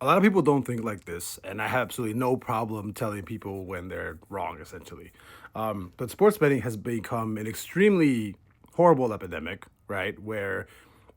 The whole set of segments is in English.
A lot of people don't think like this, and I have absolutely no problem telling people when they're wrong, essentially. But sports betting has become an extremely horrible epidemic, right? Where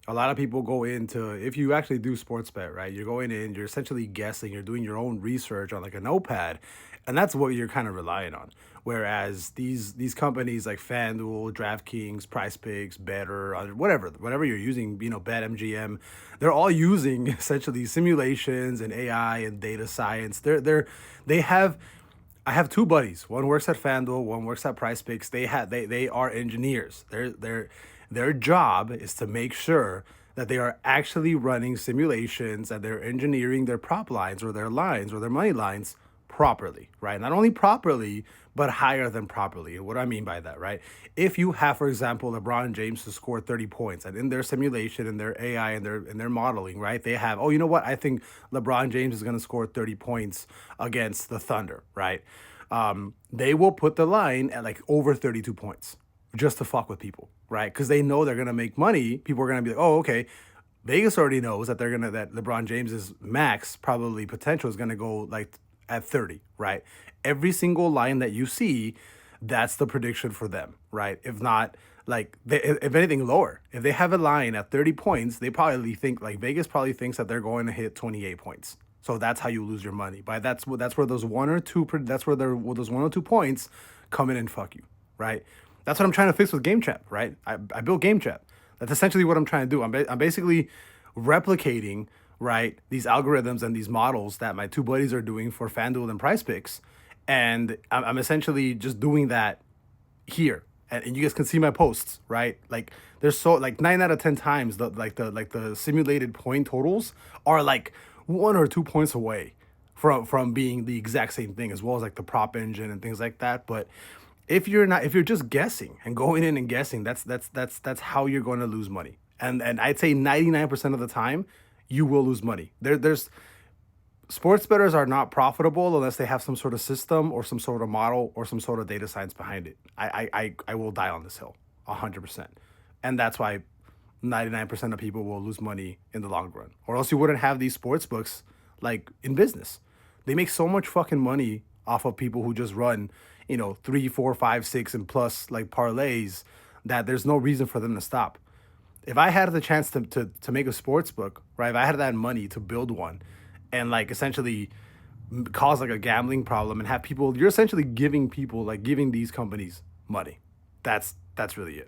a lot of people go into, if you actually do sports bet, right? You're going in, you're essentially guessing, you're doing your own research on like a notepad, and that's what you're kind of relying on. Whereas these companies like FanDuel, DraftKings, Price Picks, Better, whatever you're using, BetMGM, they're all using essentially simulations and AI and data science. They have I have two buddies. One works at FanDuel, one works at Price Picks. They are engineers. Their job is to make sure that they are actually running simulations, that they're engineering their prop lines or their lines or their money lines properly, right? Not only properly, but higher than properly. And what do I mean by that, right? If you have, for example, LeBron James to score 30 points, and in their simulation, in their AI, and their modeling, right, they have, oh, you know what? I think LeBron James is going to score 30 points against the Thunder, right? They will put the line at like over 32 points just to fuck with people, right? Because they know they're gonna make money. People are gonna be like, oh, okay. Vegas already knows that that LeBron James's max probably potential is gonna go like at 30, right? Every single line that you see, that's the prediction for them, right? If not, like if anything lower, if they have a line at 30 points, they probably think like Vegas probably thinks that they're going to hit 28 points. So that's how you lose your money. But that's where those one or two that's where those 1 or 2 points come in and fuck you, right? That's what I'm trying to fix with Game Trap, right? I built Game Trap. That's essentially what I'm trying to do. I'm basically replicating, right, these algorithms and these models that my two buddies are doing for FanDuel and Price Picks, and I'm essentially just doing that here. And you guys can see my posts, right? Like there's so like 9 out of 10 times the simulated point totals are like 1 or 2 points away from being the exact same thing, as well as like the prop engine and things like that. But if you're just guessing and going in and guessing, that's how you're going to lose money. And I'd say 99% of the time you will lose money. There's sports bettors are not profitable unless they have some sort of system or some sort of model or some sort of data science behind it. I will die on this hill 100%. And that's why 99% of people will lose money in the long run. Or else you wouldn't have these sports books like in business. They make so much fucking money off of people who just run, 3, 4, 5, 6 and plus like parlays, that there's no reason for them to stop. If I had the chance to make a sports book, right? If I had that money to build one and like essentially cause like a gambling problem and have people, you're essentially giving people, like giving these companies money. That's really it.